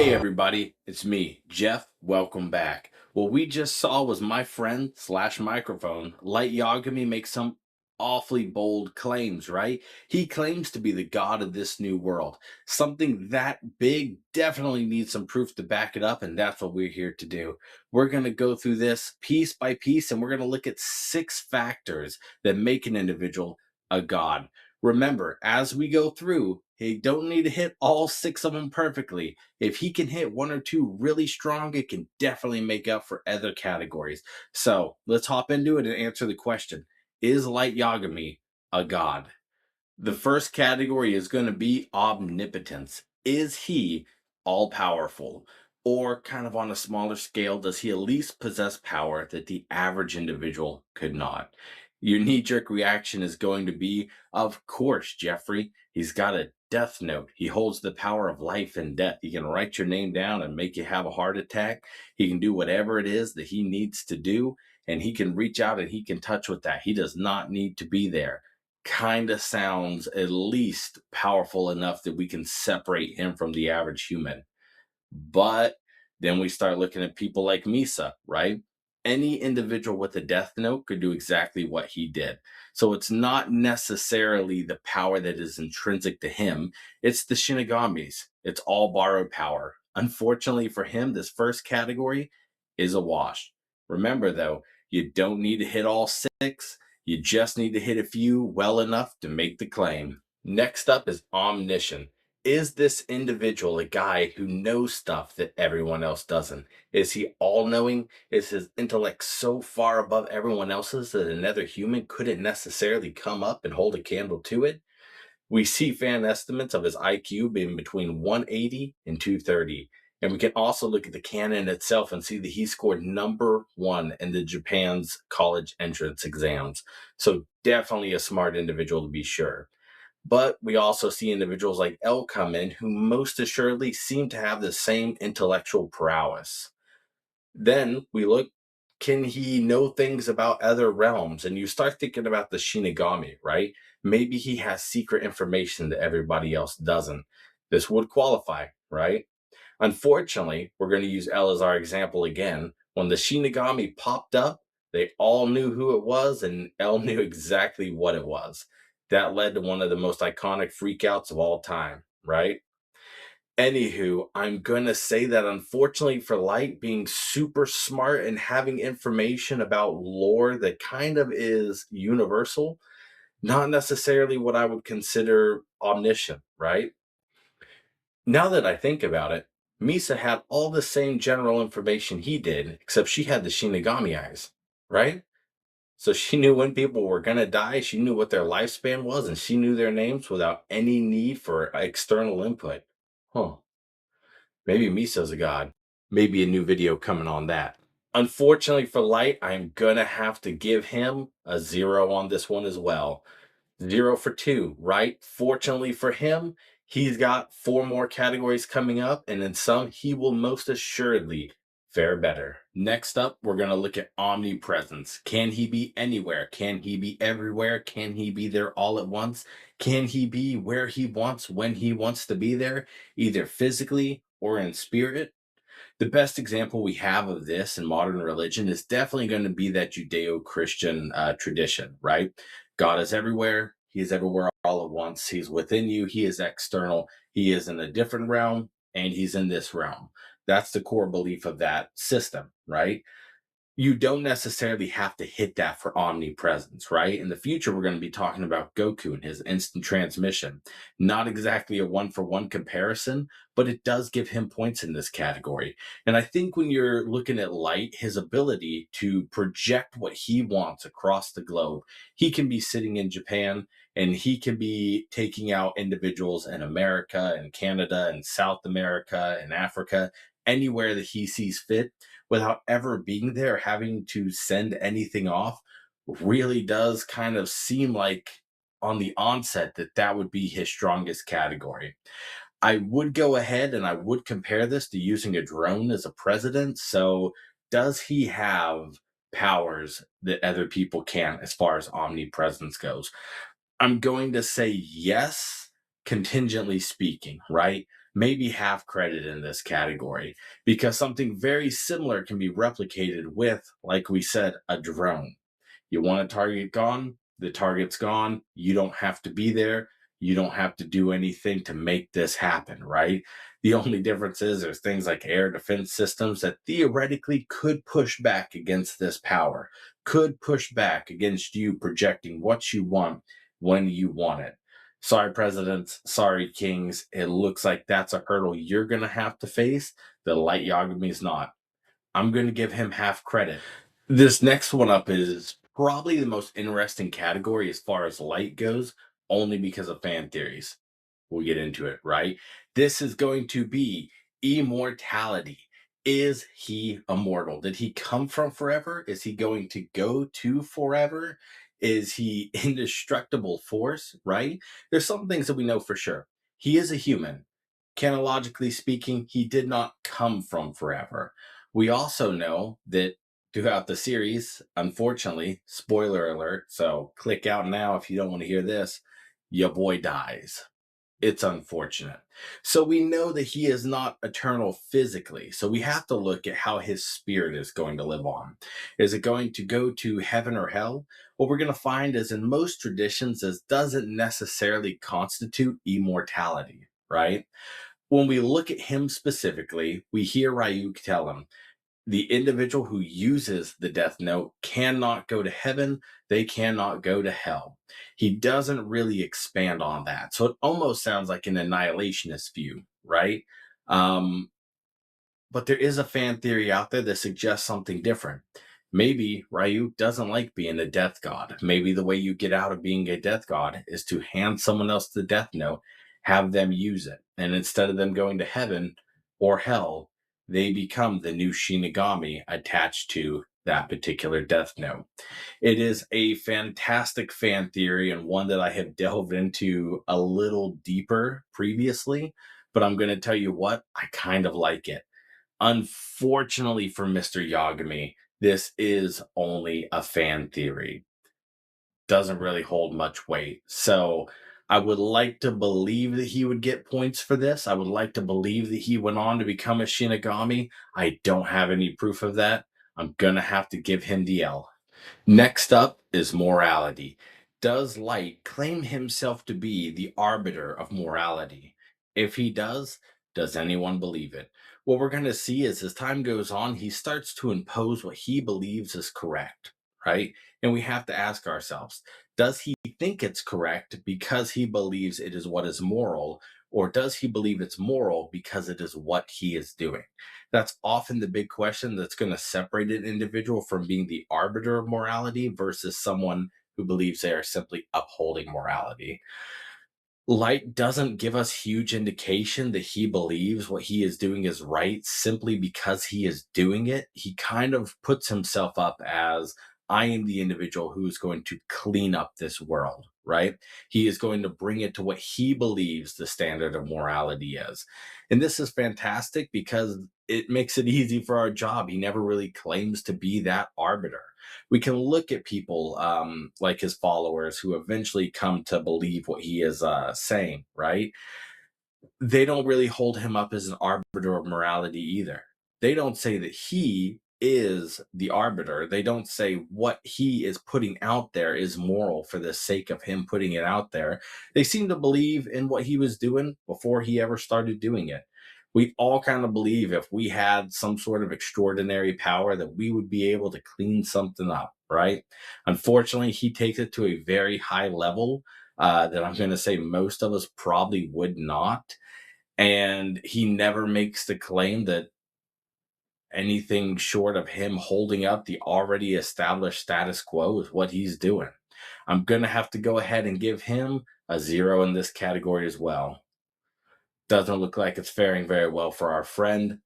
Hey everybody, it's me, Jeff. Welcome back. What we just saw was my friend slash microphone, Light Yagami, make some awfully bold claims, right? He claims to be the god of this new world. Something that big definitely needs some proof to back it up, and that's what we're here to do. We're going to go through this piece by piece, and we're going to look at 6 factors that make an individual a god. Remember, as we go through, you don't need to hit all 6 of them perfectly. If he can hit 1 or 2 really strong, it can definitely make up for other categories. So let's hop into it and answer the question. Is Light Yagami a god? The first category is going to be omnipotence. Is he all powerful? Or, kind of on a smaller scale, does he at least possess power that the average individual could not? Your knee jerk reaction is going to be, of course, Jeffrey. He's got a death note. He holds the power of life and death. He can write your name down and make you have a heart attack. He can do whatever it is that he needs to do, and he can reach out and he can touch with that. He does not need to be there. Kind of sounds at least powerful enough that we can separate him from the average human. But then we start looking at people like Misa, right? Any individual with a death note could do exactly what he did. So it's not necessarily the power that is intrinsic to him, it's the Shinigamis. It's all borrowed power. Unfortunately for him, this first category is a wash. Remember, though, you don't need to hit all 6, you just need to hit a few well enough to make the claim. Next up is omniscient. Is this individual a guy who knows stuff that everyone else doesn't? Is he all knowing? Is his intellect so far above everyone else's that another human couldn't necessarily come up and hold a candle to it? We see fan estimates of his IQ being between 180 and 230. And we can also look at the canon itself and see that he scored #1 in the Japan's college entrance exams. So definitely a smart individual to be sure. But we also see individuals like L come in who most assuredly seem to have the same intellectual prowess. Then we look, can he know things about other realms? And you start thinking about the Shinigami, right? Maybe he has secret information that everybody else doesn't. This would qualify, right? Unfortunately, we're going to use L as our example again. When the Shinigami popped up, they all knew who it was, and L knew exactly what it was. That led to one of the most iconic freakouts of all time, right? Anywho, I'm going to say that unfortunately for Light, being super smart and having information about lore that kind of is universal, not necessarily what I would consider omniscient, right? Now that I think about it, Misa had all the same general information he did, except she had the Shinigami eyes, right? So she knew when people were going to die, she knew what their lifespan was, and she knew their names without any need for external input. Huh. Maybe Misa's a god. Maybe a new video coming on that. Unfortunately for Light, I'm going to have to give him a 0 on this one as well. 0 for 2, right? Fortunately for him, he's got 4 more categories coming up, and in some, he will most assuredly fare better. Next up, we're going to look at omnipresence. Can he be anywhere? Can he be everywhere? Can he be there all at once? Can he be where he wants when he wants to be there, either physically or in spirit? The best example we have of this in modern religion is definitely going to be that Judeo-Christian tradition, right? God is everywhere. He is everywhere all at once. He's within you. He is external. He is in a different realm, and he's in this realm. That's the core belief of that system, right? You don't necessarily have to hit that for omnipresence, right? In the future, we're going to be talking about Goku and his instant transmission. Not exactly a 1-for-1 comparison, but it does give him points in this category. And I think when you're looking at Light, his ability to project what he wants across the globe, he can be sitting in Japan and he can be taking out individuals in America and Canada and South America and Africa, anywhere that he sees fit, without ever being there, having to send anything off, really does kind of seem like on the onset that that would be his strongest category. I would go ahead and I would compare this to using a drone as a president. So, does he have powers that other people can't as far as omnipresence goes? I'm going to say yes, contingently speaking, right? maybe half credit in this category, because something very similar can be replicated with, like we said, a drone. You want a target gone, the target's gone. You don't have to be there. You don't have to do anything to make this happen, right? The only difference is there's things like air defense systems that theoretically could push back against this power, could push back against you projecting what you want when you want it. Sorry, presidents. Sorry, kings. It looks like that's a hurdle you're going to have to face that Light Yagami is not. I'm going to give him half credit. This next one up is probably the most interesting category as far as light goes, only because of fan theories. We'll get into it, right? This is going to be immortality. Is he immortal? Did he come from forever? Is he going to go to forever? Is he indestructible force, right? There's some things that we know for sure. He is a human. Canonically speaking, he did not come from forever. We also know that throughout the series, unfortunately, spoiler alert, so click out now if you don't want to hear this, your boy dies. It's unfortunate. So we know that he is not eternal physically. So we have to look at how his spirit is going to live on. Is it going to go to heaven or hell? What we're going to find is in most traditions, this doesn't necessarily constitute immortality, right? When we look at him specifically, we hear Ryuk tell him, the individual who uses the death note cannot go to heaven, they cannot go to hell. He doesn't really expand on that. So it almost sounds like an annihilationist view, right? Um, but there is a fan theory out there that suggests something different. Maybe Ryuk doesn't like being a death god. Maybe the way you get out of being a death god is to hand someone else the death note, have them use it. And instead of them going to heaven or hell, they become the new Shinigami attached to that particular death note. It is a fantastic fan theory and one that I have delved into a little deeper previously, but I'm going to tell you what, I kind of like it. Unfortunately for Mr. Yagami, this is only a fan theory. Doesn't really hold much weight. So I would like to believe that he would get points for this. I would like to believe that he went on to become a Shinigami. I don't have any proof of that. I'm going to have to give him the L. Next up is morality. Does Light claim himself to be the arbiter of morality? If he does anyone believe it? What we're going to see is as time goes on, he starts to impose what he believes is correct, right? And we have to ask ourselves, does he think it's correct because he believes it is what is moral, or does he believe it's moral because it is what he is doing? That's often the big question that's going to separate an individual from being the arbiter of morality versus someone who believes they are simply upholding morality. Light doesn't give us huge indication that he believes what he is doing is right simply because he is doing it. He kind of puts himself up as, I am the individual who is going to clean up this world, right? He is going to bring it to what he believes the standard of morality is. And this is fantastic because it makes it easy for our job. He never really claims to be that arbiter. We can look at people like his followers who eventually come to believe what he is saying, right? They don't really hold him up as an arbiter of morality either. They don't say that he is the arbiter. They don't say what he is putting out there is moral for the sake of him putting it out there. They seem to believe in what he was doing before he ever started doing it. We all kind of believe if we had some sort of extraordinary power that we would be able to clean something up, right? Unfortunately, he takes it to a very high level that I'm going to say most of us probably would not. And he never makes the claim that anything short of him holding up the already established status quo is what he's doing. I'm going to have to go ahead and give him a 0 in this category as well. Doesn't look like it's faring very well for our friend,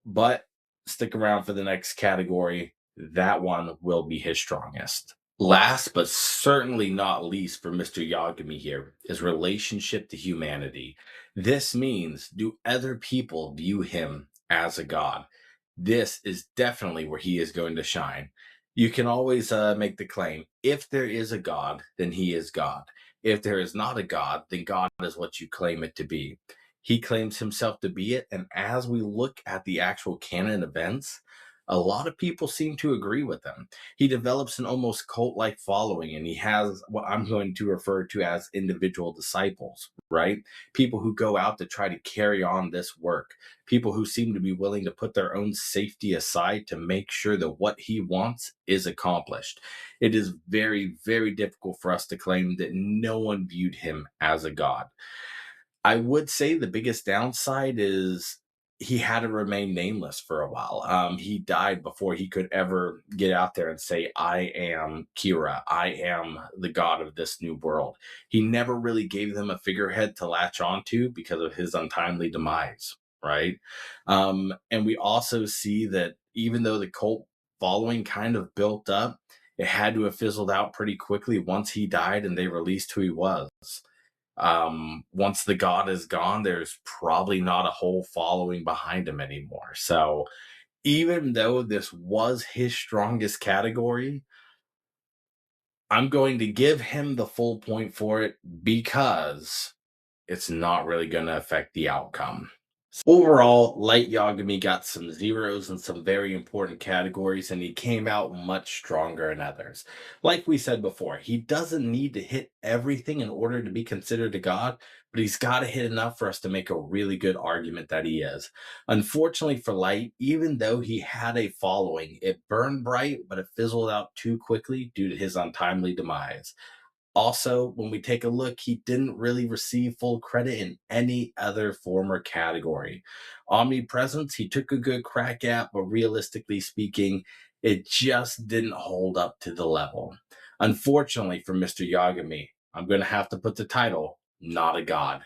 but stick around for the next category. That one will be his strongest. Last but certainly not least for Mr. Yagami here is relationship to humanity. This means, do other people view him as a god? This is definitely where he is going to shine. You can always make the claim, if there is a god, then he is God. If there is not a god, then God is what you claim it to be. He claims himself to be it. And as we look at the actual canon events, a lot of people seem to agree with him. He develops an almost cult like following, and he has what I'm going to refer to as individual disciples, right? People who go out to try to carry on this work, people who seem to be willing to put their own safety aside to make sure that what he wants is accomplished. It is very, very difficult for us to claim that no one viewed him as a god. I would say the biggest downside is he had to remain nameless for a while. He died before he could ever get out there and say, I am Kira. I am the god of this new world. He never really gave them a figurehead to latch onto because of his untimely demise, right? And we also see that even though the cult following kind of built up, it had to have fizzled out pretty quickly once he died and they released who he was. Once the god is gone, there's probably not a whole following behind him anymore. So even though this was his strongest category, I'm going to give him the full point for it because it's not really going to affect the outcome. Overall, Light Yagami got some zeros in some very important categories, and he came out much stronger in others. Like we said before, he doesn't need to hit everything in order to be considered a god, but he's got to hit enough for us to make a really good argument that he is. Unfortunately for Light, even though he had a following, it burned bright, but it fizzled out too quickly due to his untimely demise. Also, when we take a look, he didn't really receive full credit in any other former category. Omnipresence, he took a good crack at, but realistically speaking, it just didn't hold up to the level. Unfortunately for Mr. Yagami, I'm going to have to put the title, not a god.